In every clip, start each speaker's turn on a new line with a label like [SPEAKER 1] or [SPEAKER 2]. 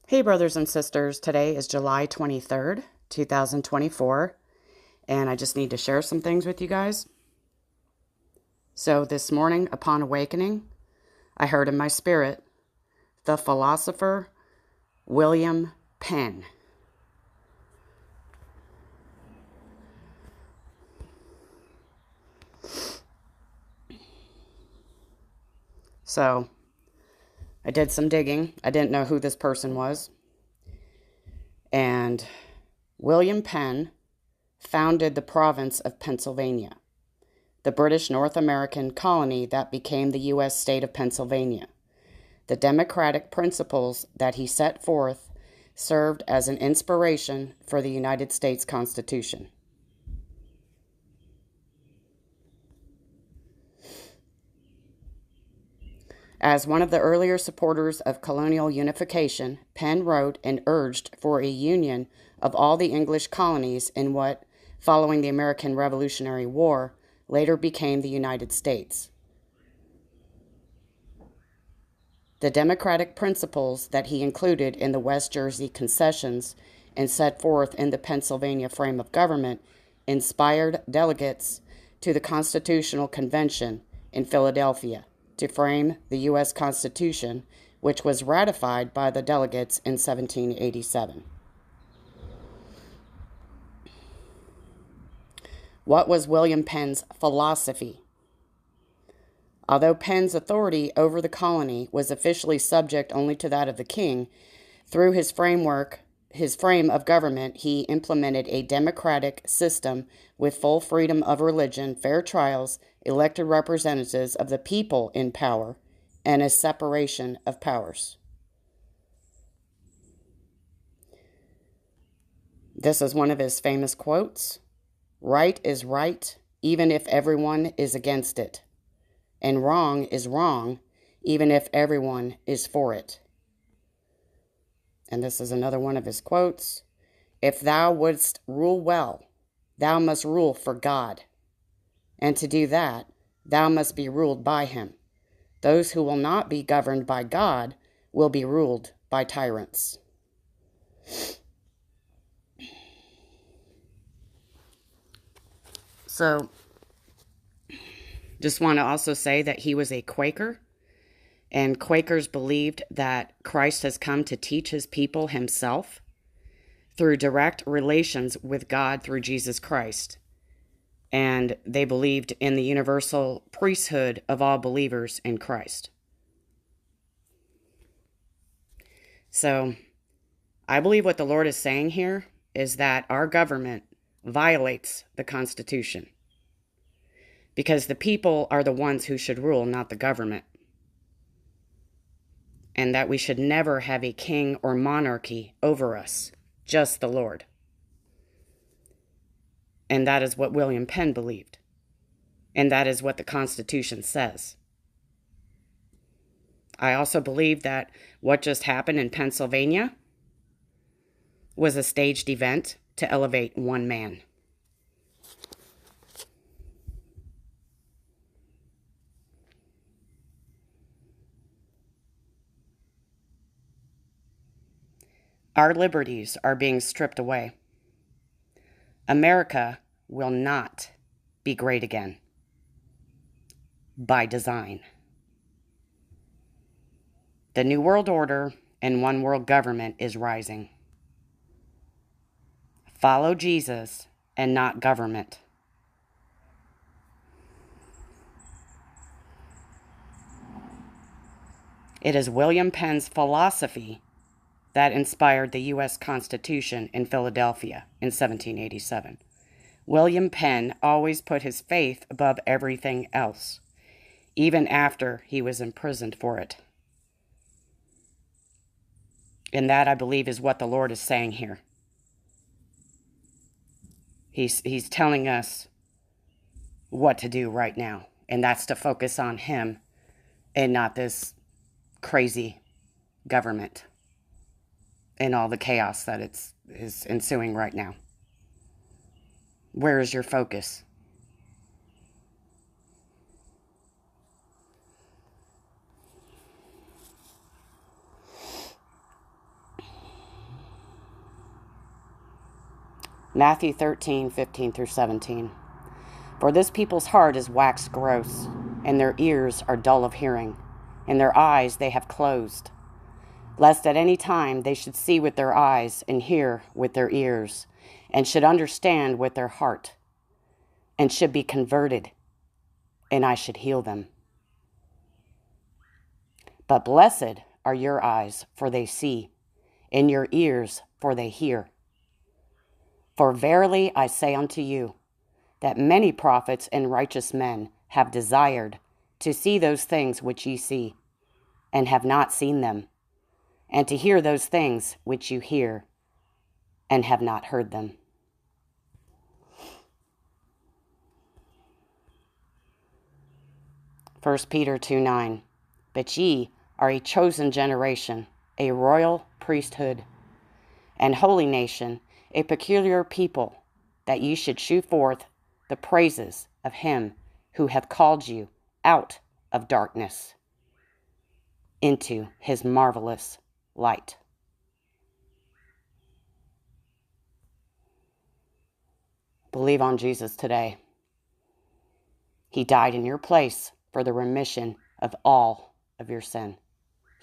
[SPEAKER 1] Hey, brothers and sisters. Today is July 23rd, 2024, and I just need to share some things with you guys. So, this morning, upon awakening, I heard in my spirit the philosopher William Penn. So, I did some digging. I didn't know who this person was. And William Penn founded the province of Pennsylvania, the British North American colony that became the U.S. state of Pennsylvania. The democratic principles that he set forth served as an inspiration for the United States Constitution. As one of the earlier supporters of colonial unification, Penn wrote and urged for a union of all the English colonies in what, following the American Revolutionary War, later became the United States. The democratic principles that he included in the West Jersey concessions and set forth in the Pennsylvania frame of government inspired delegates to the Constitutional Convention in Philadelphia to frame the U.S. Constitution, which was ratified by the delegates in 1787. What was William Penn's philosophy? Although Penn's authority over the colony was officially subject only to that of the king, through his frame of government, he implemented a democratic system with full freedom of religion, fair trials, elected representatives of the people in power, and a separation of powers. This is one of his famous quotes: "Right is right, even if everyone is against it. And wrong is wrong, even if everyone is for it." And this is another one of his quotes: "If thou wouldst rule well, thou must rule for God. And to do that, thou must be ruled by him. Those who will not be governed by God will be ruled by tyrants." So, just want to also say that he was a Quaker, and Quakers believed that Christ has come to teach his people himself through direct relations with God through Jesus Christ. And they believed in the universal priesthood of all believers in Christ. So, I believe what the Lord is saying here is that our government violates the Constitution, because the people are the ones who should rule, not the government. And that we should never have a king or monarchy over us, just the Lord. And that is what William Penn believed. And that is what the Constitution says. I also believe that what just happened in Pennsylvania was a staged event to elevate one man. Our liberties are being stripped away. America will not be great again, by design. The New World Order and one world government is rising. Follow Jesus and not government. It is William Penn's philosophy that inspired the U.S. Constitution in Philadelphia in 1787. William Penn always put his faith above everything else, even after he was imprisoned for it. And that, I believe, is what the Lord is saying here. He's telling us what to do right now, and that's to focus on him and not this crazy government and all the chaos that is ensuing right now. Where is your focus? Matthew 13:15-17. For this people's heart is waxed gross, and their ears are dull of hearing, and their eyes they have closed, lest at any time they should see with their eyes and hear with their ears, and should understand with their heart, and should be converted, and I should heal them. But blessed are your eyes, for they see, and your ears, for they hear. For verily I say unto you, that many prophets and righteous men have desired to see those things which ye see, and have not seen them, and to hear those things which you hear, and have not heard them. First Peter 2:9. But ye are a chosen generation, a royal priesthood, and holy nation, a peculiar people, that ye should shew forth the praises of him who hath called you out of darkness into his marvelous light. Believe on Jesus today. He died in your place for the remission of all of your sin.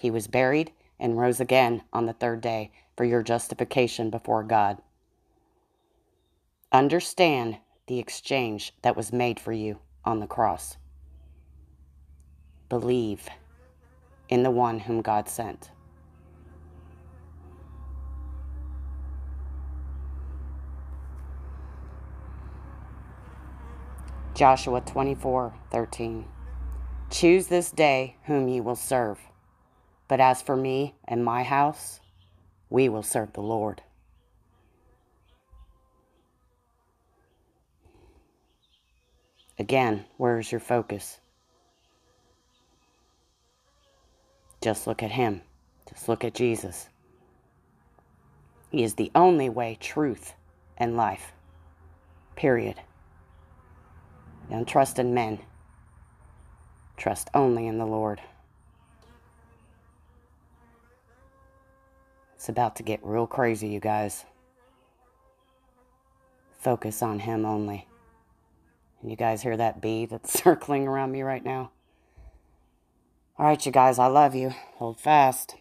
[SPEAKER 1] He was buried and rose again on the third day for your justification before God. Understand the exchange that was made for you on the cross. Believe in the one whom God sent. Joshua 24:13. Choose this day whom ye will serve, but as for me and my house, we will serve the Lord. Again, where is your focus? Just look at him. Just look at Jesus. He is the only way, truth, and life. Period. Don't trust in men. Trust only in the Lord. It's about to get real crazy, you guys. Focus on him only. And you guys hear that bee that's circling around me right now? All right, you guys, I love you. Hold fast.